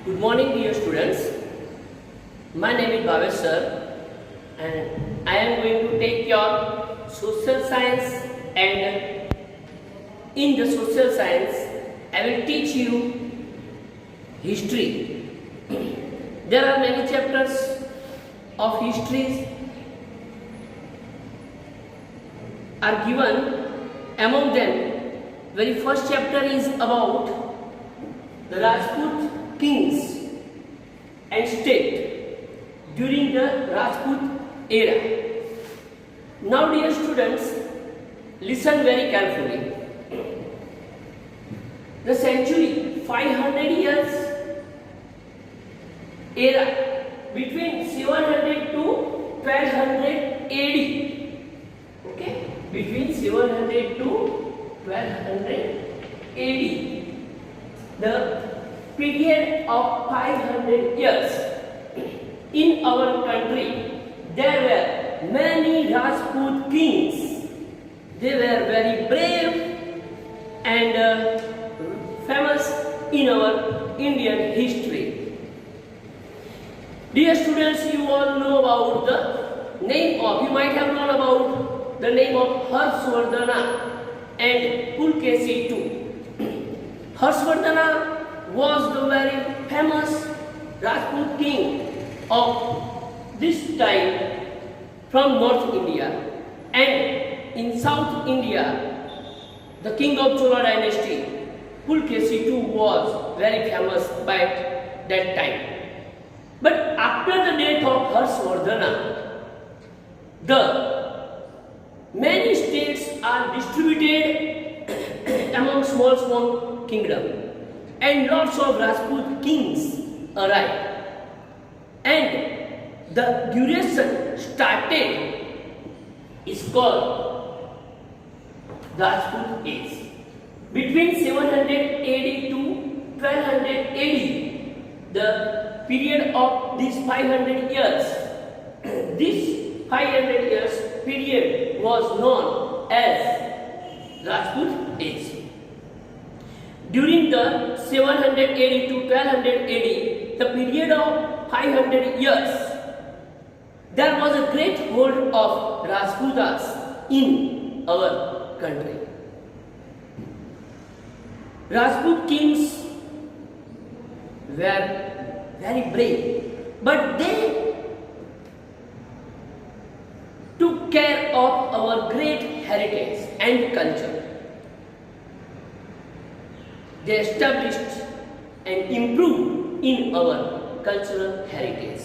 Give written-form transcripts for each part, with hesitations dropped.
Good morning, dear students. My name is Bhavesh sir, and I am going to take your social science. And in the social science, I will teach you history. There are many chapters of histories are given. Among them, very first chapter is about the Rajput kings and state during the Rajput era. Now, dear students, listen very carefully. The century 500 years era between 700 to 1200 AD. Okay, between 700 to 1200 AD. The period of 500 years in our country, there were many Rajput kings. They were very brave and famous in our Indian history. Dear students, you all know about the name of, you might have known about the name of Harshvardhana and Pulkesi too. Harshvardhana was the very famous Rajput king of this time from North India, and in South India the king of Chola dynasty Pulkesi too was very famous by that time. But after the death of Harshvardhana, the many states are distributed among small kingdoms, and lots of Rajput kings arrived, and the duration started is called Rajput age. Between 700 AD to 1200 AD, the period of these 500 years, this 500 years period was known as Rajput age. During the 700 AD to 1200 AD, the period of 500 years, there was a great hold of Rajputas in our country. Rajput kings were very brave, but they took care of our great heritage and culture. They established and improved in our cultural heritage.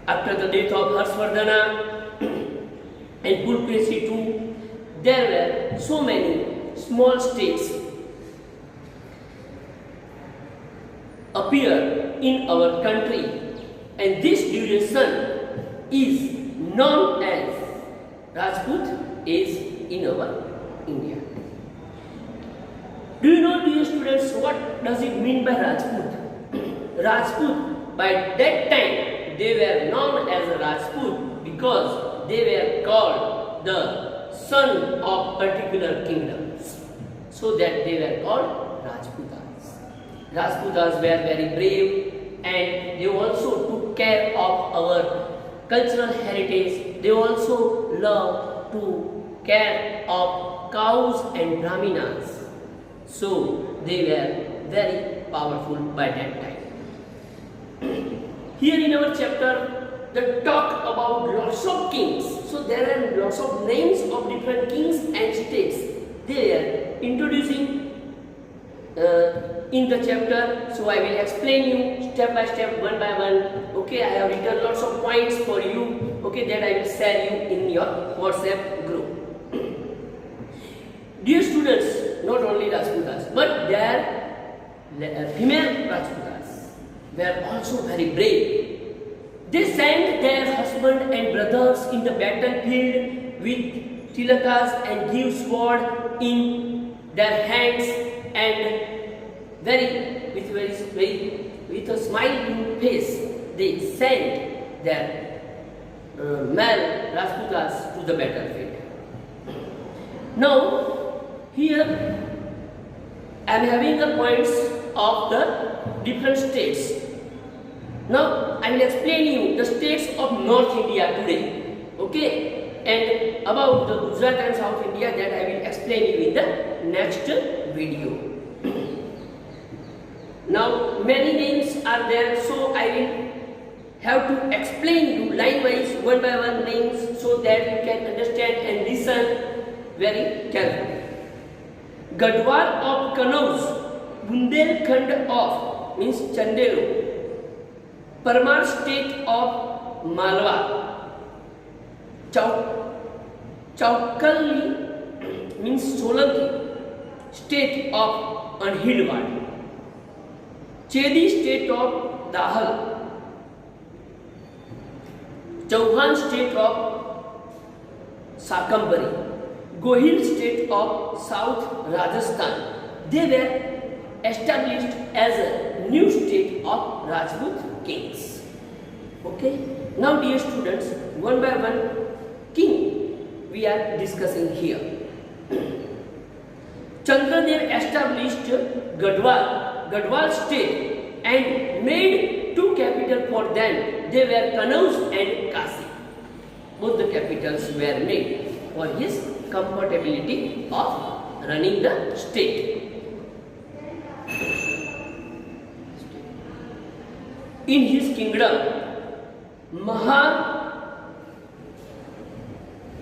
After the death of Harshvardhana and Pulkesi too, there were so many small states appear in our country, and this duration is known as Rajput age in our India. Do you know, dear students, what does it mean by Rajput? Rajput, by that time, they were known as a Rajput because they were called the son of particular kingdoms. So that they were called Rajputas. Rajputas were very brave, and they also took care of our cultural heritage. They also loved to care of cows and Brahminas. So they were very powerful by that time. Here in our chapter, they talk about lots of kings. So there are lots of names of different kings and states. They are introducing in the chapter. So I will explain you step by step, one by one. Okay, I have written lots of points for you. Okay, that I will share you in your WhatsApp group. Dear students, not only Rajputas, but their female Rajputas were also very brave. They sent their husband and brothers in the battlefield with tilakas and give sword in their hands, and with a smiling face, they sent their male Rajputas to the battlefield. Now, here I am having the points of the different states. Now I will explain you the states of North India today. Okay, and about the Gujarat and South India, that I will explain you in the next video. Now many names are there, so I will have to explain you line wise, one by one names, so that you can understand and listen very carefully. Gadwal of Kanauj, Bundelkhand of means Chandelo, Parmar state of Malwa, Chaukalli means Solanki state of Anhilwad, Chedi state of Dahal, Chauhan state of Sakambari, Gohil state of South Rajasthan. They were established as a new state of Rajput kings. Okay. Now dear students, one by one king we are discussing here. Chandradev established Gadwal state and made two capitals for them. They were Kanauj and Kasi. Both the capitals were made for his comfortability of running the state. In his kingdom,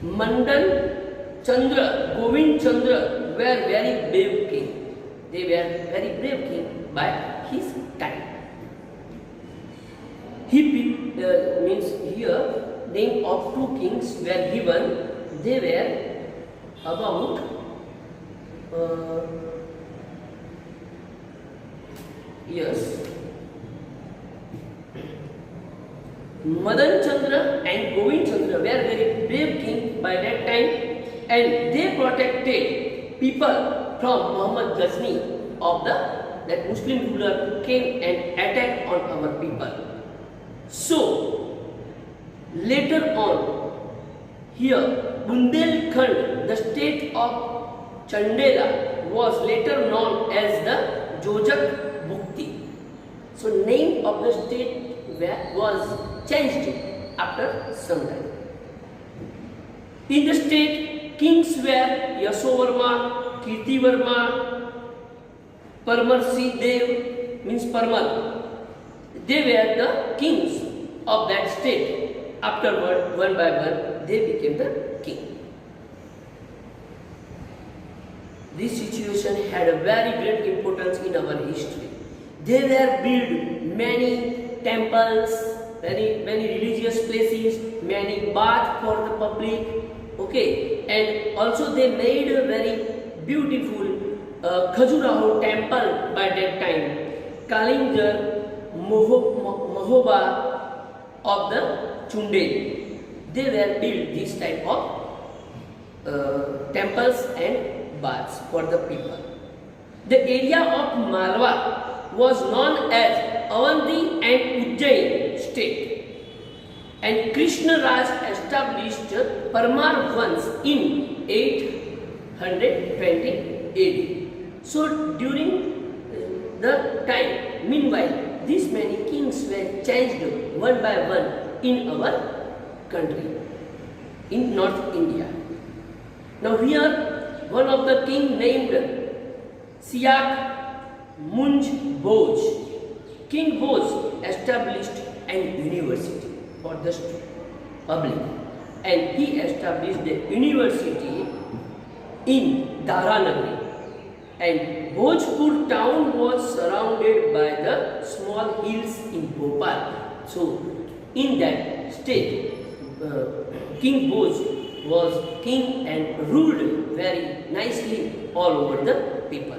Mandal Chandra, Govind Chandra were very brave king. They were very brave king by his time. He means here name of two kings were given. They were about yes, Madan Chandra and Govind Chandra were very brave king by that time, and they protected people from Muhammad Ghazni of that Muslim ruler who came and attacked on our people. So later on, here Bundelkhand, the state of Chandela, was later known as the Jojak Bukti. So name of the state was changed after some time. In the state, kings were Yashovarma, Kirtivarma, Parmarsi Dev means Parmar. They were the kings of that state. Afterward, one by one, they became the king. This situation had a very great importance in our history. They were built many temples, many religious places, many baths for the public. Okay, and also they made a very beautiful Khajuraho temple by that time. Kalinjar, Mahoba of the Chundel. They were built this type of temples and baths for the people. The area of Malwa was known as Avanti and Ujjain state, and Krishna Raj established Parmar once in 820 AD. So during the time, meanwhile, these many kings were changed one by one in our country, in North India. Now here, one of the king named Siak Munj Bhoj. King Bhoj established an university for the public, and he established the university in Dharanagari. And Bhojpur town was surrounded by the small hills in Bhopal. So in that state, King Bhoj was king and ruled very nicely all over the people.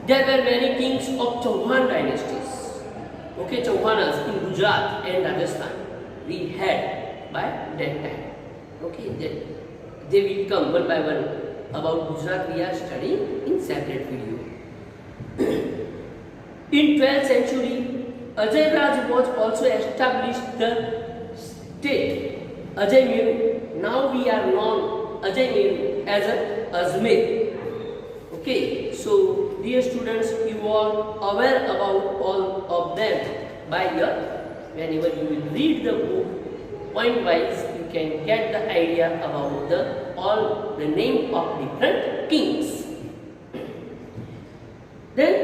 There were many kings of Chauhan dynasties. Okay, Chauhanas in Gujarat and Rajasthan we had by that time. Okay, they will come one by one. About Gujarat we are studying in separate video. In 12th century, Ajay Raj was also established the state Ajay Meru. Now we are known Ajay Meru as a Ajmer. Okay, so dear students, you are aware about all of them by your, whenever you will read the book point wise, you can get the idea about the all the name of different kings. Then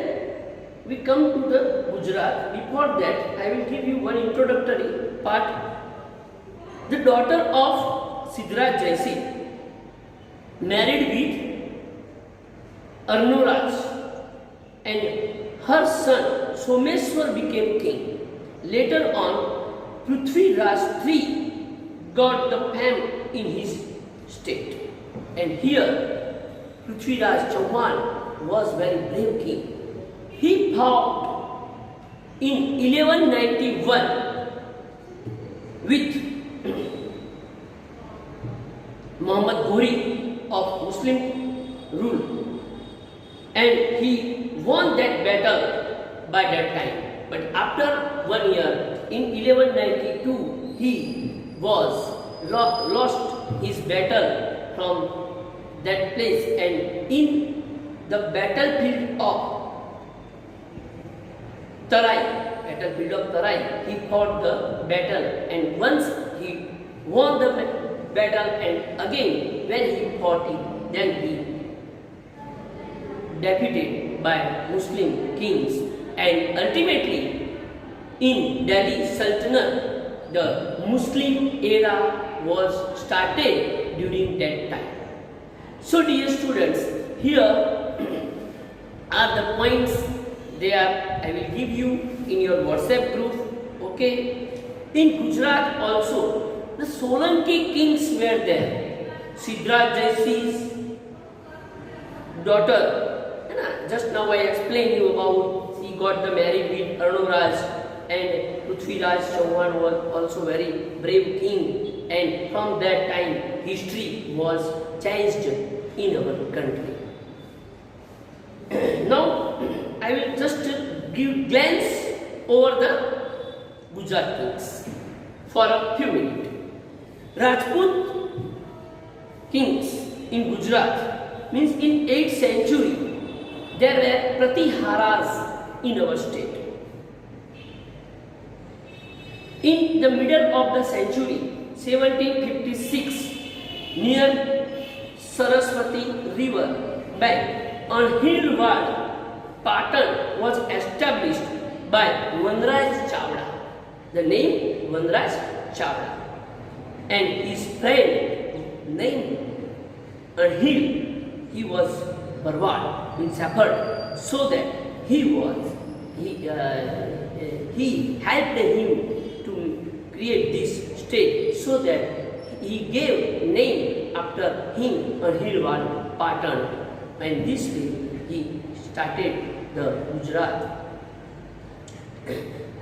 we come to the Gujarat. Before that, I will give you one introductory part. The daughter of Siddharaj Jaising married with Arnoraj, and her son Someshwar became king. Later on, Prithviraj III got the fame in his state, and here Prithviraj Chauhan was very brave king. He fought in 1191 with Muhammad Ghori of Muslim rule, and he won that battle by that time. But after 1 year, in 1192, he was lost his battle from that place, and in the battlefield of Tarai, he fought the battle, and once he won the battle, and again when he fought it, then he defeated by Muslim kings, and ultimately in Delhi Sultanate, the Muslim era was started during that time. So dear students, here are the points. I will give you in your WhatsApp group. Okay. In Gujarat also, the Solanki kings were there. Siddharaj Jaising's daughter. Just now I explained you about he got the married with Arnoraj, and Prithviraj Chauhan was also very brave king. And from that time, history was changed in our country. Now, I will just give glance over the Gujarat kings for a few minutes. Rajput kings in Gujarat means in 8th century there were Pratiharas in our state. In the middle of the century, 1756, near Saraswati river bank on Hildwad, Patan was established by Vanraj Chavda. The name Vanraj Chavda, and his friend named Anhil, he was Barwad in Shepherd, so that he helped him to create this state, so that he gave name after him Anhilwad Patan, and this way he started the Gujarat.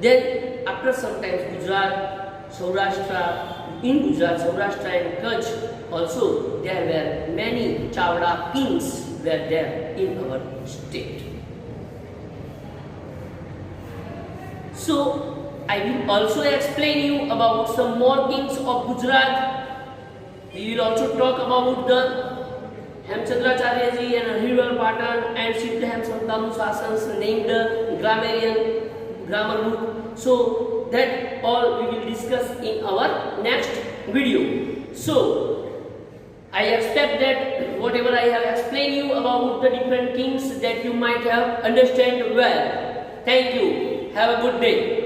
Then after some time Gujarat, Saurashtra, in Gujarat, Saurashtra and Kutch also there were many Chavda kings were there in our state. So I will also explain you about some more kings of Gujarat. We will also talk about the Hemchandracharya ji and Anhilwad Patan and Siddham Santanu Sasans named grammar book. So that all we will discuss in our next video. So I expect that whatever I have explained you about the different kings that you might have understand well. Thank you. Have a good day.